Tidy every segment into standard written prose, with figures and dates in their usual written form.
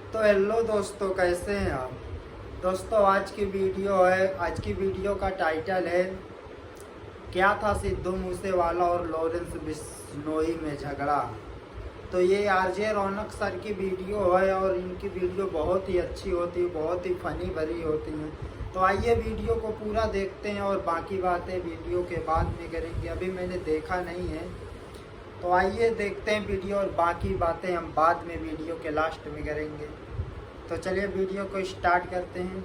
तो हेलो दोस्तों, कैसे हैं आप। दोस्तों आज की वीडियो का टाइटल है क्या था सिद्धू मूसेवाला और लॉरेंस बिश्नोई में झगड़ा। तो ये आरजे रौनक सर की वीडियो है और इनकी वीडियो बहुत ही अच्छी होती है, बहुत ही फनी भरी होती हैं। तो आइए वीडियो को पूरा देखते हैं और बाकी बातें वीडियो के बाद में करेंगे। अभी मैंने देखा नहीं है, तो आइए देखते हैं वीडियो और बाकी बातें हम बाद में वीडियो के लास्ट में करेंगे। तो चलिए वीडियो को स्टार्ट करते हैं।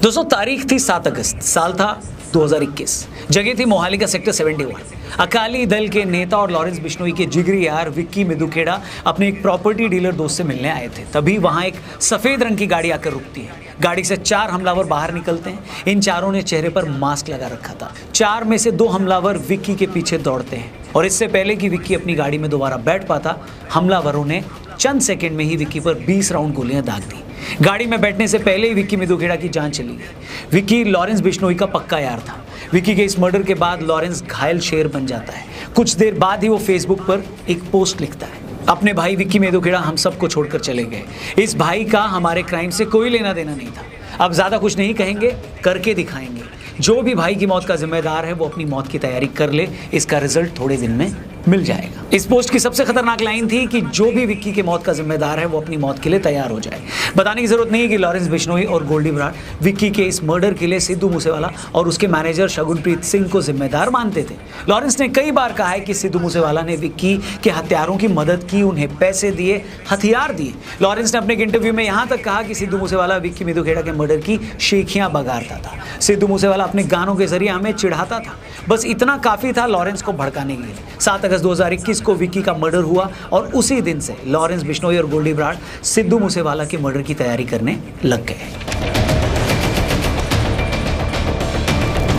दोस्तों तारीख थी 7 अगस्त, साल था 2021, जगह थी मोहाली का सेक्टर 71। अकाली दल के नेता और लॉरेंस बिश्नोई के जिगरी यार विक्की मिदुखेड़ा अपने एक प्रॉपर्टी डीलर दोस्त से मिलने आए थे। तभी वहां एक सफेद रंग की गाड़ी आकर रुकती है। गाड़ी से 4 हमलावर बाहर निकलते हैं। इन चारों ने चेहरे पर मास्क लगा रखा था। 4 में से 2 हमलावर विक्की के पीछे दौड़ते हैं और इससे पहले कि विक्की अपनी गाड़ी में दोबारा बैठ पाता, हमलावरों ने चंद सेकंड में ही विक्की पर 20 राउंड गोलियां दाग दी। गाड़ी में बैठने से पहले ही विक्की मिदुखेड़ा की जान चली गई। विक्की लॉरेंस बिश्नोई का पक्का यार था। विक्की के इस मर्डर के बाद लॉरेंस घायल शेर बन जाता है। कुछ देर बाद ही वो फेसबुक पर एक पोस्ट लिखता है, अपने भाई विक्की मिदुखेड़ा हम सबको छोड़कर चले गए। इस भाई का हमारे क्राइम से कोई लेना देना नहीं था। अब ज्यादा कुछ नहीं कहेंगे, करके दिखाएंगे। जो भी भाई की मौत का जिम्मेदार है वो अपनी मौत की तैयारी कर ले, इसका रिजल्ट थोड़े दिन में मिल जाएगा। इस पोस्ट की सबसे खतरनाक लाइन थी कि जो भी विक्की के मौत का जिम्मेदार है वो अपनी मौत के लिए तैयार हो जाए। बताने की जरूरत नहीं कि लॉरेंस बिश्नोई और गोल्डी बराड़ विक्की के इस मर्डर के लिए सिद्धू मूसेवाला और उसके मैनेजर शगुनप्रीत सिंह को जिम्मेदार मानते थे। लॉरेंस ने कई बार कहा है कि सिद्धू मूसेवाला ने विक्की के हत्यारों की मदद की, उन्हें पैसे दिए, हथियार दिए। लॉरेंस ने अपने एक इंटरव्यू में यहां तक कहा कि सिद्धू मूसेवाला विक्की मिदुखेड़ा के मर्डर की शेखियां बगारता था। सिद्धू मूसेवाला अपने गानों के जरिए हमें चिढ़ाता था। बस इतना काफी था लॉरेंस को भड़काने के लिए। 7 अगस्त 2021 को विक्की का मर्डर हुआ और उसी दिन से लॉरेंस बिश्नोई और गोल्डी बराड़ सिद्धू मूसेवाला के मर्डर की तैयारी करने लग गए।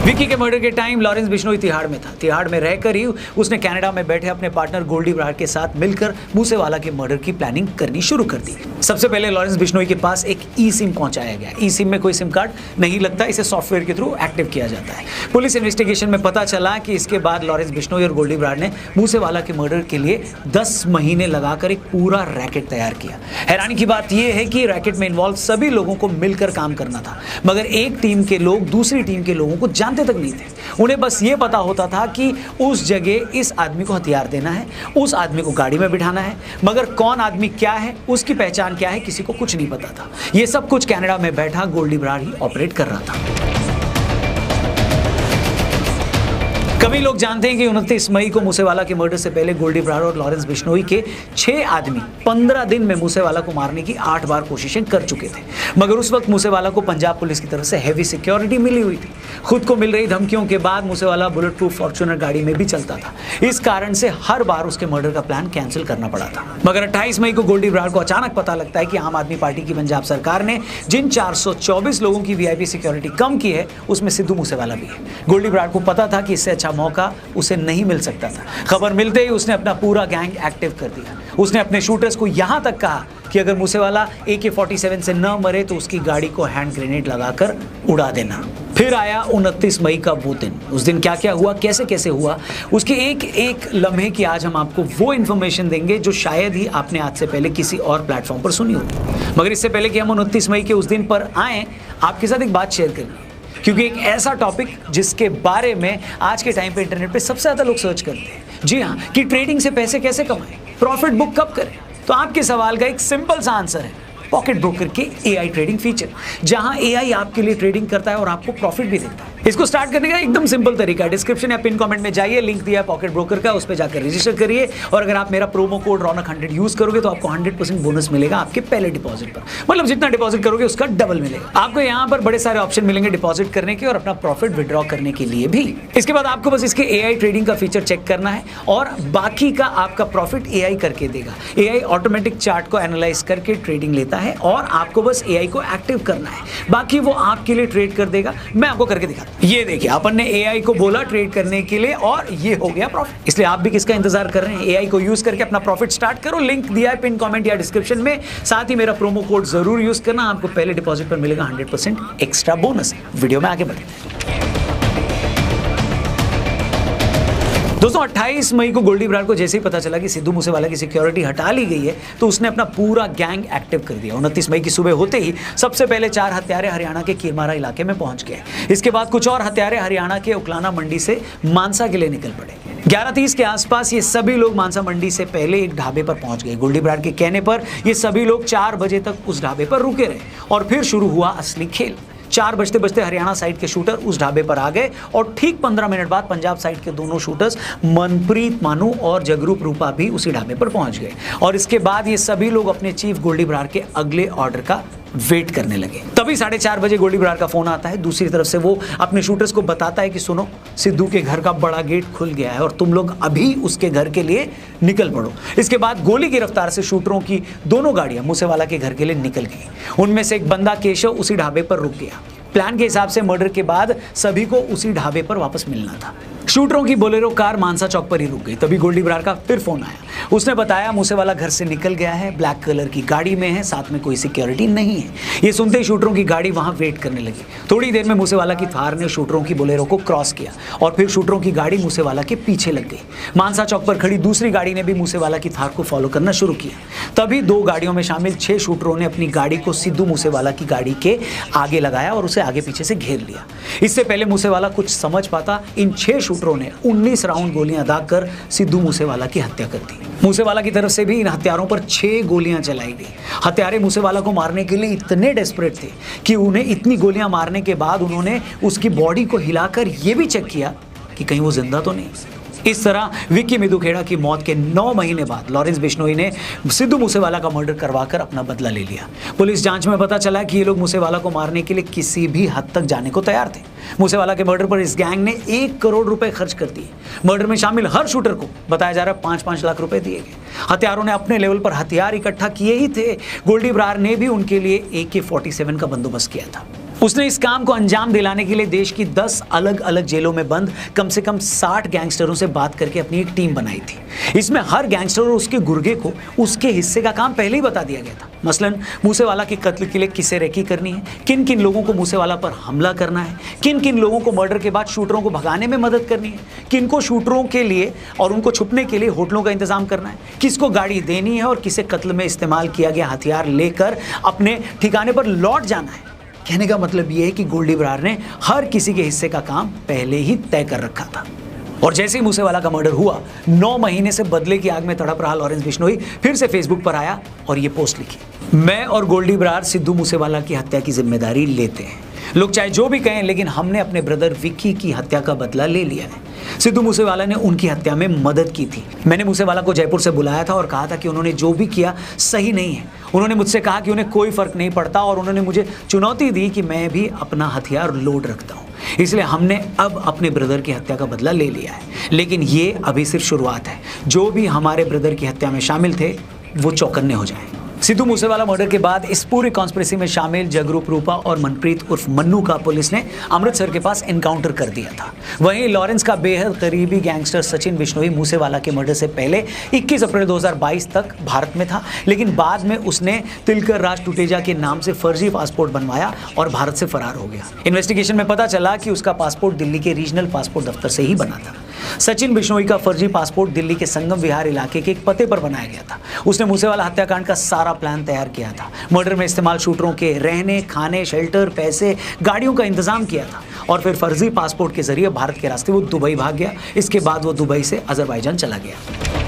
विक्की के मर्डर के टाइम लॉरेंस बिश्नोई तिहाड़ में था। तिहाड़ में रहकर ही उसने कनाडा में बैठे अपने पार्टनर गोल्डी बराड़ के साथ मिलकर मूसेवाला के मर्डर की प्लानिंग करनी शुरू कर दी। सबसे पहले लॉरेंस बिश्नोई के पास एक ई सिम पहुंचाया गया। ई सिम में कोई सिम कार्ड नहीं लगता, इसे सॉफ्टवेयर के थ्रू एक्टिव किया जाता है। पुलिस इन्वेस्टिगेशन में पता चला कि इसके बाद लॉरेंस बिश्नोई और गोल्डी बराड़ ने मूसेवाला के मर्डर के लिए 10 महीने लगाकर एक पूरा रैकेट तैयार किया। हैरानी की बात यह है कि रैकेट में इन्वॉल्व सभी लोगों को मिलकर काम करना था, मगर एक टीम के लोग दूसरी टीम के लोगों को जानते तक नहीं थे। उन्हें बस ये पता होता था कि उस जगह इस आदमी को हथियार देना है, उस आदमी को गाड़ी में बिठाना है, मगर कौन आदमी क्या है, उसकी पहचान क्या है, किसी को कुछ नहीं पता था। ये सब कुछ कनाडा में बैठा गोल्डी बराड़ ही ऑपरेट कर रहा था। कभी लोग जानते हैं कि 29 मई को मूसेवाला के मर्डर से पहले गोल्डी बराड़ और लॉरेंस बिश्नोई के 6 आदमी 15 दिन में मूसेवाला को मारने की 8 बार कोशिशें कर चुके थे, मगर उस वक्त मूसेवाला को पंजाब पुलिस की तरफ से हैवी सिक्योरिटी मिली हुई थी। खुद को मिल रही धमकियों के बाद मूसेवाला बुलेट प्रूफ फॉर्च्यूनर गाड़ी में भी चलता था। इस कारण से हर बार उसके मर्डर का प्लान कैंसिल करना पड़ा था। मगर 28 मई को गोल्डी बराड़ को अचानक पता लगता है कि आम आदमी पार्टी की पंजाब सरकार ने जिन 424 लोगों की वीआईपी सिक्योरिटी कम की है, उसमें सिद्धू मूसेवाला भी है। गोल्डी बराड़ को पता था कि इससे अच्छा मौका उसे नहीं मिल सकता था। खबर मिलते ही उसने अपना पूरा गैंग एक्टिव कर दिया। उसने अपने शूटर्स को यहां तक कहा कि अगर मूसेवाला AK-47 से न मरे तो उसकी गाड़ी को हैंड ग्रेनेड लगाकर उड़ा देना। फिर आया 29 मई का वो दिन। उस दिन क्या क्या हुआ, कैसे कैसे हुआ, उसके एक एक लम्हे की आज हम आपको वो इन्फॉर्मेशन देंगे जो शायद ही आपने आज से पहले किसी और प्लेटफॉर्म पर सुनी होगी। मगर इससे पहले कि हम 29 मई के उस दिन पर आए, आपके साथ एक बात शेयर करनी है, क्योंकि एक ऐसा टॉपिक जिसके बारे में आज के टाइम पे इंटरनेट पे सबसे ज़्यादा लोग सर्च करते हैं। जी हाँ, कि ट्रेडिंग से पैसे कैसे कमाएं, प्रॉफिट बुक कब करें। तो आपके सवाल का एक सिंपल सा आंसर है पॉकेट ब्रोकर के AI ट्रेडिंग फीचर, जहां AI आपके लिए ट्रेडिंग करता है और आपको प्रॉफिट भी देता है। इसको स्टार्ट करने का एकदम सिंपल तरीका है, डिस्क्रिप्शन या पिन कमेंट में जाइए, लिंक दिया है पॉकेट ब्रोकर का, उस पर जाकर रजिस्टर करिए और अगर आप मेरा प्रोमो कोड रौनक 100 यूज करोगे तो आपको 100% बोनस मिलेगा आपके पहले डिपॉजिट पर। मतलब जितना डिपॉजिट करोगे उसका डबल मिलेगा। आपको यहाँ पर बड़े सारे ऑप्शन मिलेंगे डिपॉजिट करने के और अपना प्रॉफिट विड्रॉ करने के लिए भी। इसके बाद आपको बस इसके AI ट्रेडिंग का फीचर चेक करना है और बाकी का आपका प्रॉफिट AI करके देगा। AI ऑटोमेटिक चार्ट को एनालाइज करके ट्रेडिंग लेता है और आपको बस AI को एक्टिव करना है, बाकी वो आपके लिए ट्रेड कर देगा। मैं आपको करके दिखाता हूं। ये देखिए, अपन ने AI को बोला ट्रेड करने के लिए और ये हो गया प्रॉफिट। इसलिए आप भी किसका इंतजार कर रहे हैं, AI को यूज करके अपना प्रॉफिट स्टार्ट करो। लिंक दिया है पिन कमेंट या डिस्क्रिप्शन में। साथ ही मेरा प्रोमो कोड जरूर यूज करना, आपको पहले डिपॉजिट पर मिलेगा 100% एक्स्ट्रा बोनस। वीडियो में आगे बढ़ते हैं। दोस्तों 28 मई को गोल्डी बरार को जैसे ही पता चला कि सिद्धू मूसेवाला की सिक्योरिटी हटा ली गई है तो उसने अपना पूरा गैंग एक्टिव कर दिया। 29 मई की सुबह होते ही सबसे पहले 4 हत्यारे हरियाणा के कीरमारा इलाके में पहुंच गए। इसके बाद कुछ और हत्यारे हरियाणा के उकलाना मंडी से मानसा के लिए निकल पड़े। 11:30 के आसपास ये सभी लोग मानसा मंडी से पहले एक ढाबे पर पहुंच गए। गोल्डी बरार के कहने पर ये सभी लोग 4 बजे तक उस ढाबे पर रुके रहे और फिर शुरू हुआ असली खेल। 4 बजते बजते हरियाणा साइड के शूटर उस ढाबे पर आ गए और ठीक 15 मिनट बाद पंजाब साइड के दोनों शूटर्स मनप्रीत मानू और जगरूप रूपा भी उसी ढाबे पर पहुंच गए और इसके बाद ये सभी लोग अपने चीफ गोल्डी बरार के अगले ऑर्डर का वेट करने लगे। तभी 4:30 बजे गोल्डी बरार का फोन आता है। दूसरी तरफ से वो अपने शूटर्स को बताता है कि सुनो, सिद्धू के घर का बड़ा गेट खुल गया है और तुम लोग अभी उसके घर के लिए निकल पड़ो। इसके बाद गोली की रफ्तार से शूटरों की दोनों गाड़ियां मूसेवाला के घर के लिए निकल गई। उनमें से एक बंदा केशव उसी ढाबे पर रुक गया। प्लान के हिसाब से मर्डर के बाद सभी को उसी ढाबे पर वापस मिलना था। शूटरों की बोलेरो कार मानसा चौक पर ही रुक गई। तभी गोल्डी बरार का फिर फोन आया। उसने बताया मूसेवाला घर से निकल गया है, ब्लैक कलर की गाड़ी में है, साथ में कोई सिक्योरिटी नहीं है। ये सुनते ही शूटरों की गाड़ी वहां वेट करने लगी। थोड़ी देर में मूसेवाला की थार ने शूटरों की बोलेरो को क्रॉस किया और फिर शूटरों की गाड़ी मूसेवाला के पीछे लग गई। मानसा चौक पर खड़ी दूसरी गाड़ी ने भी मूसेवाला की थार को फॉलो करना शुरू किया। तभी 2 गाड़ियों में शामिल 6 शूटरों ने अपनी गाड़ी को सिद्धू मूसेवाला की गाड़ी के आगे लगाया और उसे आगे पीछे से घेर लिया। इससे पहले मूसेवाला कुछ समझ पाता, इन 6 शूटरों ने 19 राउंड गोलियां दागकर सिद्धू मूसेवाला की हत्या कर दी। मूसेवाला की तरफ से भी इन हत्यारों पर 6 गोलियां चलाई गई। हत्यारे मूसेवाला को मारने के लिए इतने डेस्परेट थे कि उन्हें इतनी गोलियां मारने के बाद उन्होंने उसकी बॉडी को हिलाकर यह भी चेक किया कि कहीं वो जिंदा तो नहीं। इस तरह विक्की मिदुखेड़ा की मौत के 9 महीने बाद लॉरेंस बिश्नोई ने सिद्धू मूसेवाला का मर्डर करवाकर अपना बदला ले लिया। पुलिस जांच में पता चला कि ये लोग मूसेवाला को मारने के लिए किसी भी हद तक जाने को तैयार थे। मूसेवाला के मर्डर पर इस गैंग ने 1 करोड़ रुपए खर्च कर दिए। मर्डर में शामिल हर शूटर को बताया जा रहा है 5-5 लाख रुपए दिए गए। हत्यारों ने अपने लेवल पर हथियार इकट्ठा किए ही थे। गोल्डी बरार ने भी उनके लिए AK-47 का बंदोबस्त किया था। उसने इस काम को अंजाम दिलाने के लिए देश की 10 अलग अलग जेलों में बंद कम से कम 60 गैंगस्टरों से बात करके अपनी एक टीम बनाई थी। इसमें हर गैंगस्टर और उसके गुर्गे को उसके हिस्से का काम पहले ही बता दिया गया था। मसलन मूसेवाला के कत्ल के लिए किसे रेकी करनी है, किन किन लोगों को मूसेवाला पर हमला करना है, किन किन लोगों को मर्डर के बाद शूटरों को भगाने में मदद करनी है, किन को शूटरों के लिए और उनको छुपने के लिए होटलों का इंतजाम करना है, किसको गाड़ी देनी है और किसे कत्ल में इस्तेमाल किया गया हथियार लेकर अपने ठिकाने पर लौट जाना है। कहने का मतलब यह है कि गोल्डी बरार ने हर किसी के हिस्से का काम पहले ही तय कर रखा था। और जैसे ही मूसेवाला का मर्डर हुआ, 9 महीने से बदले की आग में तड़प रहा लॉरेंस बिश्नोई फिर से फेसबुक पर आया और ये पोस्ट लिखी, मैं और गोल्डी बरार सिद्धू मूसेवाला की हत्या की जिम्मेदारी लेते हैं। लोग चाहे जो भी कहें, लेकिन हमने अपने ब्रदर विक्की की हत्या का बदला ले लिया है। सिद्धू मूसेवाला ने उनकी हत्या में मदद की थी। मैंने मूसेवाला को जयपुर से बुलाया था और कहा था कि उन्होंने जो भी किया सही नहीं है। उन्होंने मुझसे कहा कि उन्हें कोई फर्क नहीं पड़ता और उन्होंने मुझे चुनौती दी कि मैं भी अपना हथियार लोड रखता हूँ। इसलिए हमने अब अपने ब्रदर की हत्या का बदला ले लिया है, लेकिन ये अभी सिर्फ शुरुआत है। जो भी हमारे ब्रदर की हत्या में शामिल थे वो चौकन्ने हो जाएं। सिद्धू मूसेवाला मर्डर के बाद इस पूरी कॉन्स्पिरेसी में शामिल जगरूप रूपा और मनप्रीत उर्फ मन्नू का पुलिस ने अमृतसर के पास एनकाउंटर कर दिया था। वहीं लॉरेंस का बेहद करीबी गैंगस्टर सचिन बिश्नोई मूसेवाला के मर्डर से पहले 21 अप्रैल 2022 तक भारत में था, लेकिन बाद में उसने तिलकर राज टुटेजा के नाम से फर्जी पासपोर्ट बनवाया और भारत से फरार हो गया। इन्वेस्टिगेशन में पता चला कि उसका पासपोर्ट दिल्ली के रीजनल पासपोर्ट दफ्तर से ही बना था। सचिन बिश्नोई का फर्जी पासपोर्ट दिल्ली के संगम विहार इलाके के एक पते पर बनाया गया था। उसने मूसेवाला हत्याकांड का सारा प्लान तैयार किया था। मर्डर में इस्तेमाल शूटरों के रहने, खाने, शेल्टर, पैसे, गाड़ियों का इंतजाम किया था और फिर फर्जी पासपोर्ट के जरिए भारत के रास्ते वो दुबई भाग गया। इसके बाद वो दुबई से अजरबैजान चला गया।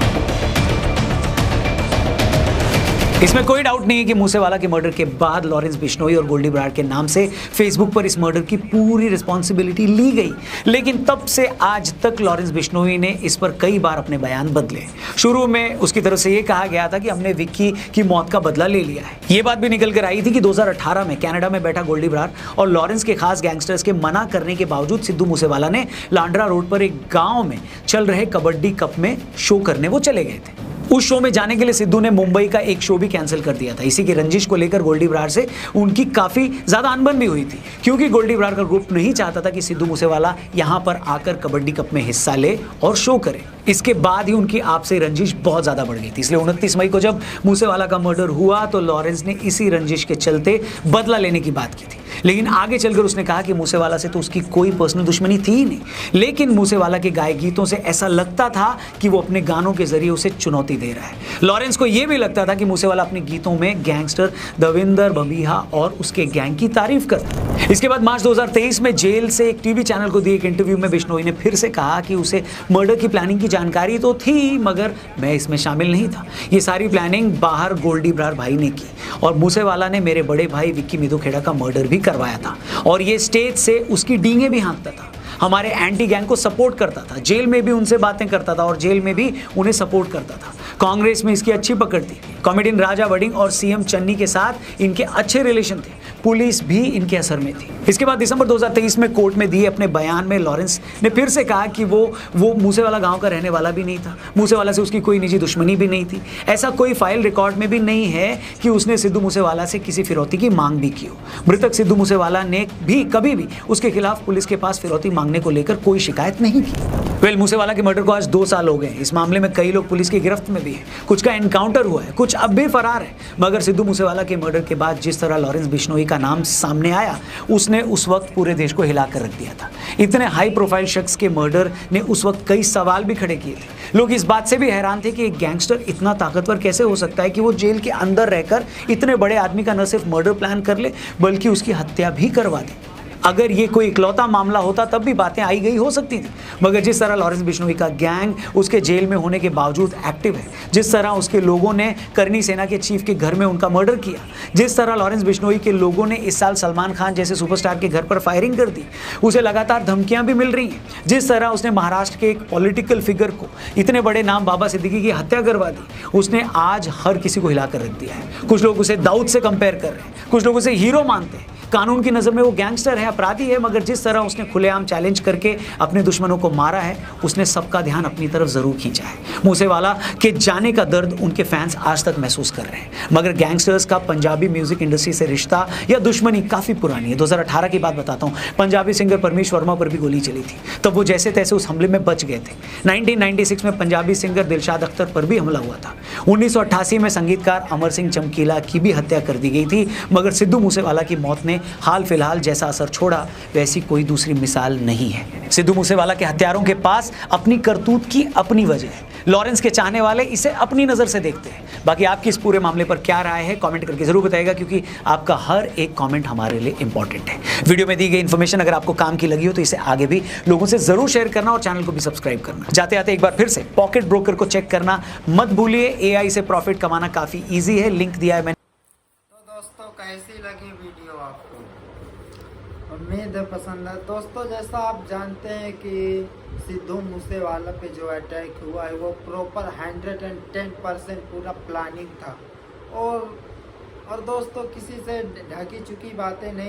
इसमें कोई डाउट नहीं है कि मूसेवाला के मर्डर के बाद लॉरेंस बिश्नोई और गोल्डी बरार के नाम से फेसबुक पर इस मर्डर की पूरी रिस्पॉन्सिबिलिटी ली गई, लेकिन तब से आज तक लॉरेंस बिश्नोई ने इस पर कई बार अपने बयान बदले। शुरू में उसकी तरफ से ये कहा गया था कि हमने विक्की की मौत का बदला ले लिया है। ये बात भी निकल कर आई थी कि 2018 में कनाडा में बैठा गोल्डी बरार और लॉरेंस के खास गैंगस्टर्स के मना करने के बावजूद सिद्धू मूसेवाला ने लांड्रा रोड पर एक गाँव में चल रहे कबड्डी कप में शो करने वो चले गए थे। उस शो में जाने के लिए सिद्धू ने मुंबई का एक शो भी कैंसिल कर दिया था। इसी की रंजिश को लेकर गोल्डी बरार से उनकी काफी ज्यादा अनबन भी हुई थी, क्योंकि गोल्डी बरार का ग्रुप नहीं चाहता था कि सिद्धू मूसेवाला यहां पर आकर कबड्डी कप में हिस्सा ले और शो करे। इसके बाद ही उनकी आपसे रंजिश बहुत ज्यादा बढ़ गई थी। इसलिए 29 मई को जब मूसेवाला का मर्डर हुआ तो लॉरेंस ने इसी रंजिश के चलते बदला लेने की बात की थी, लेकिन आगे चलकर उसने कहा कि मूसेवाला से तो उसकी कोई पर्सनल दुश्मनी थी ही नहीं, लेकिन मूसेवाला के गाए गीतों से ऐसा लगता था कि वो अपने गानों के जरिए उसे चुनौती दे रहा है। लॉरेंस को यह भी लगता था कि मूसेवाला अपने गीतों में गैंगस्टर दविंदर बबीहा और उसके गैंग की तारीफ करता है। इसके बाद मार्च 2023 में जेल से एक टीवी चैनल को दिए एक इंटरव्यू में बिश्नोई ने फिर से कहा कि उसे मर्डर की प्लानिंग की जानकारी तो थी, मगर मैं इसमें शामिल नहीं था। ये सारी प्लानिंग बाहर गोल्डी ब्रार भाई ने की और मूसेवाला ने मेरे बड़े भाई विक्की मिधू खेड़ा का मर्डर भी करवाया था और ये स्टेज से उसकी डींगे भी हाँकता था, हमारे एंटी गैंग को सपोर्ट करता था, जेल में भी उनसे बातें करता था और जेल में भी उन्हें सपोर्ट करता था। कांग्रेस में इसकी अच्छी पकड़ थी, कॉमेडियन राजा वडिंग और सीएम चन्नी के साथ इनके अच्छे रिलेशन थे, पुलिस भी इनके असर में थी। इसके बाद दिसंबर 2023 में कोर्ट में दिए अपने बयान में लॉरेंस ने फिर से कहा कि वो मूसेवाला गांव का रहने वाला भी नहीं था, मूसेवाला से उसकी कोई निजी दुश्मनी भी नहीं थी, ऐसा कोई फाइल रिकॉर्ड में भी नहीं है कि उसने सिद्धू मूसेवाला से किसी फिरौती की मांग भी की हो। मृतक सिद्धू मूसेवाला ने भी कभी भी उसके खिलाफ पुलिस के पास फिरौती मांगने को लेकर कोई शिकायत नहीं की। मूसेवाला के मर्डर को आज 2 साल हो गए। इस मामले में कई लोग पुलिस की गिरफ्त में भी हैं, कुछ का एनकाउंटर हुआ है, कुछ अब भी फरार है, मगर सिद्धू मूसेवाला के मर्डर के बाद जिस तरह लॉरेंस बिश्नोई का नाम सामने आया, उसने उस वक्त पूरे देश को हिला कर रख दिया था। इतने हाई प्रोफाइल शख्स के मर्डर ने उस वक्त कई सवाल भी खड़े किए थे। लोग इस बात से भी हैरान थे कि एक गैंगस्टर इतना ताकतवर कैसे हो सकता है कि वो जेल के अंदर रहकर इतने बड़े आदमी का न सिर्फ मर्डर प्लान कर ले बल्कि उसकी हत्या भी करवा दे। अगर ये कोई इकलौता मामला होता तब भी बातें आई गई हो सकती थी, मगर जिस तरह लॉरेंस बिश्नोई का गैंग उसके जेल में होने के बावजूद एक्टिव है, जिस तरह उसके लोगों ने करनी सेना के चीफ के घर में उनका मर्डर किया, जिस तरह लॉरेंस बिश्नोई के लोगों ने इस साल सलमान खान जैसे सुपरस्टार के घर पर फायरिंग कर दी, उसे लगातार धमकियां भी मिल रही हैं, जिस तरह उसने महाराष्ट्र के एक पॉलिटिकल फिगर को, इतने बड़े नाम बाबा सिद्दीकी की हत्या करवा दी, उसने आज हर किसी को हिला कर रख दिया है। कुछ लोग उसे दाऊद से कंपेयर कर रहे हैं, कुछ लोग उसे हीरो मानते हैं। कानून की नज़र में वो गैंगस्टर है, अपराधी है, मगर जिस तरह उसने खुलेआम चैलेंज करके अपने दुश्मनों को मारा है, उसने सबका ध्यान अपनी तरफ जरूर खींचा है। मूसेवाला के जाने का दर्द उनके फैंस आज तक महसूस कर रहे हैं, मगर गैंगस्टर्स का पंजाबी म्यूजिक इंडस्ट्री से रिश्ता या दुश्मनी काफ़ी पुरानी है। 2018 की बात बताता हूँ, पंजाबी सिंगर परमीश वर्मा पर भी गोली चली थी, तब वो जैसे तैसे उस हमले में बच गए थे। 1996 में पंजाबी सिंगर दिलशाद अख्तर पर भी हमला हुआ था। 1988 में संगीतकार अमर सिंह चमकीला की भी हत्या कर दी गई थी, मगर सिद्धू मूसेवाला की मौत ने हाल फिलहाल जैसा असर छोड़ा वैसी कोई दूसरी मिसाल नहीं है। सिद्धू मूसेवाला के हत्यारों के पास अपनी करतूत की अपनी वजह है। लॉरेंस के चाहने वाले इसे अपनी नज़र से देखते हैं। बाकी आपकी इस पूरे मामले पर क्या राय है कमेंट करके जरूर बताइएगा, क्योंकि आपका हर एक कमेंट हमारे लिए इंपॉर्टेंट है। वीडियो में दी गई इन्फॉर्मेशन अगर आपको काम की लगी हो तो इसे आगे भी लोगों से जरूर शेयर करना और चैनल को भी सब्सक्राइब करना। जाते आते एक बार फिर से पॉकेट ब्रोकर को चेक करना मत भूलिए। AI से प्रॉफिट कमाना काफ़ी ईजी है, लिंक दिया है मैंने। तो दोस्तों कैसी लगी वीडियो आपको? उम्मीद है पसंद है। दोस्तों जैसा आप जानते हैं कि सिद्धू मूसेवाला पे जो अटैक हुआ है वो प्रॉपर 110% पूरा प्लानिंग था और दोस्तों किसी से ढकी चुकी बातें नहीं।